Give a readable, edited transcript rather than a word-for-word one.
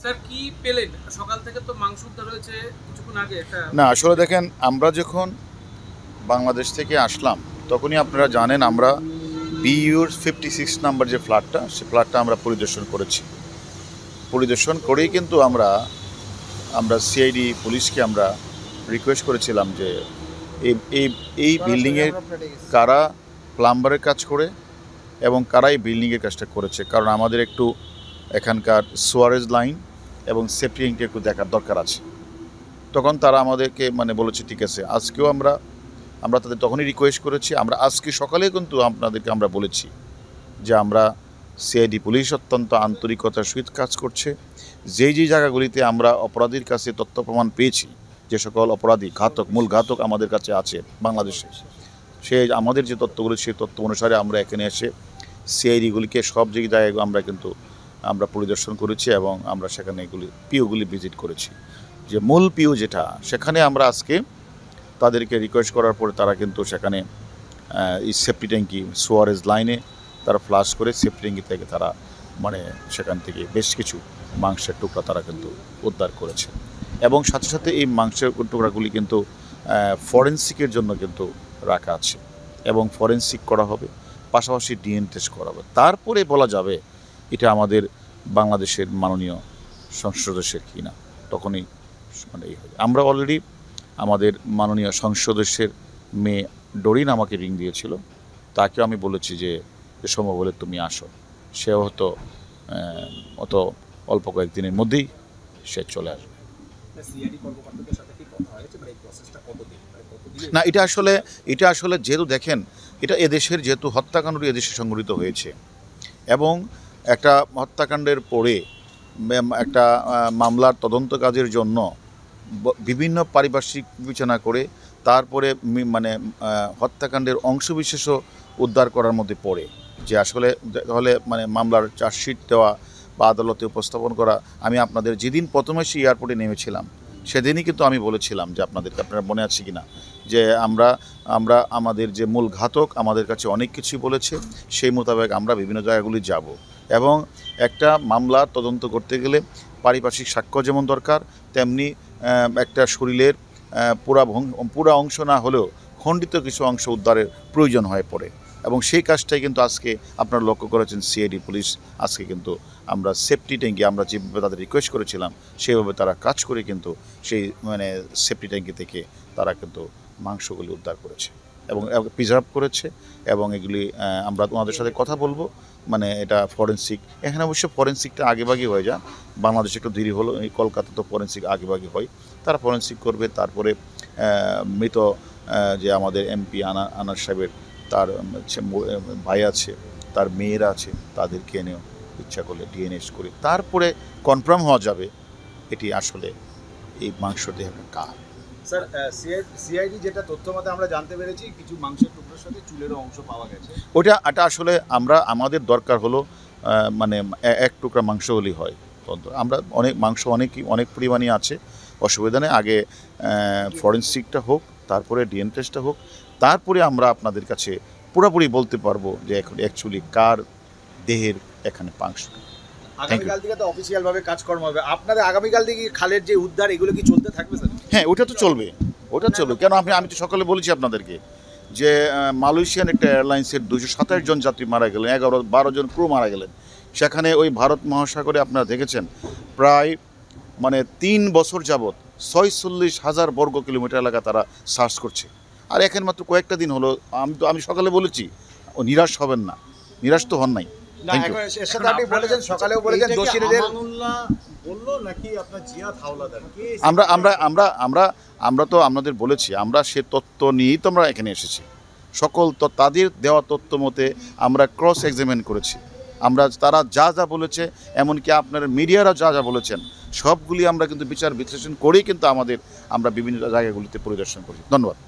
Sir কি পেলেন? সকাল থেকে তো মাংস উদ্ধার হয়েছে কিছুক্ষণ আগে একটা। না আসলে দেখেন, আমরা যখন বাংলাদেশ থেকে আসলাম তখনই আপনারা জানেন আমরা বিইউর 56 নাম্বার যে ফ্ল্যাটটা, সে ফ্ল্যাটটা আমরা পরিদর্শন করেই কিন্তু আমরা সিআইডি পুলিশকে আমরা রিকোয়েস্ট করেছিলাম যে এই বিল্ডিংয়ের কারা প্লাম্বারের কাজ করে এবং কারা এই বিল্ডিংয়ের কাজটা করেছে, কারণ আমাদের একটু এখানকার সোয়ারেজ লাইন এবং সেফটি ট্যাঙ্কটা একটু দেখার দরকার আছে। তখন তারা আমাদেরকে বলেছে ঠিক আছে। আজকেও আমরা তাদের তখনই রিকোয়েস্ট করেছি। আমরা আজকে সকালে কিন্তু আপনাদেরকে আমরা বলেছি যে আমরা সিআইডি পুলিশ অত্যন্ত আন্তরিকতার সহিত কাজ করছে। যেই জায়গাগুলিতে আমরা অপরাধীর কাছে তথ্য প্রমাণ পেয়েছি, যে সকল অপরাধী মূল ঘাতক আমাদের কাছে আছে বাংলাদেশে, আমাদের যে তথ্যগুলি সেই তথ্য অনুসারে আমরা এখানে এসে সিআইডিগুলিকে সব জায়গায় আমরা পরিদর্শন করেছি এবং আমরা সেখানে পিওগুলি ভিজিট করেছি। যে মূল পিও যেটা, সেখানে আমরা আজকে তাদেরকে রিকোয়েস্ট করার পরে তারা কিন্তু সেখানে এই সেফটি ট্যাঙ্কি সোয়ারেজ লাইনে তারা ফ্লাশ করে সেফটি ট্যাঙ্কি থেকে তারা সেখান থেকে বেশ কিছু মাংসের টুকরা তারা কিন্তু উদ্ধার করেছে এবং সাথে সাথে এই মাংসের টুকরাগুলি কিন্তু ফরেনসিকের জন্য কিন্তু রাখা আছে এবং ফরেনসিক করা হবে, পাশাপাশি ডিএনএ টেস্ট করা হবে। তারপরে বলা যাবে এটা আমাদের বাংলাদেশের মাননীয় সংসদ সদস্যের কি না, তখনই এই হবে। আমরা অলরেডি আমাদের মাননীয় সংসদ সদস্যের মেয়ে ডরিন আমাকে রিং দিয়েছিল, তাকেও আমি বলেছি যে সম্ভব হলে তুমি আসো। সেও হয়তো অত অল্প কয়েকদিনের মধ্যেই সে চলে আসবে। না, এটা আসলে যেহেতু দেখেন, এটা এদেশের যেহেতু হত্যাকাণ্ডটি এদেশে সংঘটিত হয়েছে এবং একটা হত্যাকাণ্ডের পরে একটা মামলার তদন্ত কাজের জন্য বিভিন্ন পারিপার্শ্বিক বিবেচনা করে তারপরে হত্যাকাণ্ডের অংশবিশেষও উদ্ধার করার মধ্যে পড়ে যে আসলে তাহলে মামলার চার্জশিট দেওয়া বা আদালতে উপস্থাপন করা। আমি আপনাদের যেদিন প্রথমে সেই এয়ারপোর্টে নেমেছিলাম সেদিনই কিন্তু আমি বলেছিলাম যে আপনারা মনে আছে কি না, যে আমরা আমাদের যে মূল ঘাতক আমাদের কাছে অনেক কিছুই বলেছে, সেই মোতাবেক আমরা বিভিন্ন জায়গাগুলি যাব এবং একটা মামলার তদন্ত করতে গেলে পারিপার্শ্বিক সাক্ষ্য যেমন দরকার, তেমনি একটা শরীরের পুরা অংশ না হলেও খণ্ডিত কিছু অংশ উদ্ধারের প্রয়োজন হয়ে পড়ে এবং সেই কাজটাই কিন্তু আজকে আপনারা লক্ষ্য করেছেন সিআইডি পুলিশ আজকে কিন্তু আমরা সেফটি ট্যাঙ্কি আমরা যেভাবে তাদের রিকোয়েস্ট করেছিলাম সেভাবে তারা কাজ করে কিন্তু সেই সেফটি ট্যাঙ্কি থেকে তারা কিন্তু মাংসগুলি উদ্ধার করেছে এবং প্রিজার্ভ করেছে এবং এগুলি আমরা ওনাদের সাথে কথা বলবো। এটা ফরেনসিক, এখানে অবশ্য ফরেনসিকটা আগেভাগে হয়ে যায়, বাংলাদেশে একটু দেরি হলো, এই কলকাতা তো ফরেনসিক আগেভাগে হয়, তারা ফরেনসিক করবে। তারপরে মৃত যে আমাদের এমপি আনার সাহেবের তার ভাই আছে, তার মেয়েরা আছে, তাদেরকে এনেও ইচ্ছা করলে ডিএনএ করে তারপরে কনফার্ম হওয়া যাবে এটি আসলে এই মাংস দেহের কার। স্যার, সিআইডি যেটা তথ্য মতে আমরা জানতে পেরেছি কিছু মাংসের টুকরোর সাথে চুলেরও অংশ পাওয়া গেছে। এটা আসলে আমাদের দরকার হলো এক টুকরা মাংস হলেই হয়। আমরা অনেক পরিমাণে আছে, অসুবিধা নেই। আগে ফরেনসিকটা হোক, তারপরে ডিএনএ টেস্টটা হোক, তারপরে আমরা আপনাদের কাছে পুরোপুরি বলতে পারবো যে এখন অ্যাকচুয়ালি কার দেহের এখানে মাংস। আগামীকাল থেকে তো অফিসিয়ালভাবে কাজকর্ম হবে আপনাদের। আগামীকাল থেকে খালের যে উদ্ধার এগুলো কি চলতে থাকবে স্যার? হ্যাঁ, ওটা তো চলবে। কেন আমি তো সকালে বলেছি আপনাদেরকে যে মালয়েশিয়ান একটা এয়ারলাইন্সের 227 জন যাত্রী মারা গেলেন, 12 জন ক্রু মারা গেলেন। সেখানে ওই ভারত মহাসাগরে আপনারা দেখেছেন প্রায় 3 বছর যাবৎ 46,000 বর্গ কিলোমিটার এলাকা তারা সার্চ করছে। আর এখন মাত্র কয়েকটা দিন হলো। আমি সকালে বলেছি নিরাশ হবেন না, নিরাশ তো হন নাই। আমরা তো আপনাদের বলেছি, আমরা সে তথ্য নিয়েই তো আমরা এখানে এসেছি। সকল তাদের দেওয়া তথ্য মতে আমরা ক্রস এক্সামিন করেছি। তারা যা বলেছে, এমনকি আপনার মিডিয়ারা যা বলেছেন, সবগুলি আমরা কিন্তু বিচার বিশ্লেষণ করেই কিন্তু আমরা বিভিন্ন জায়গাগুলিতে পরিদর্শন করি। ধন্যবাদ।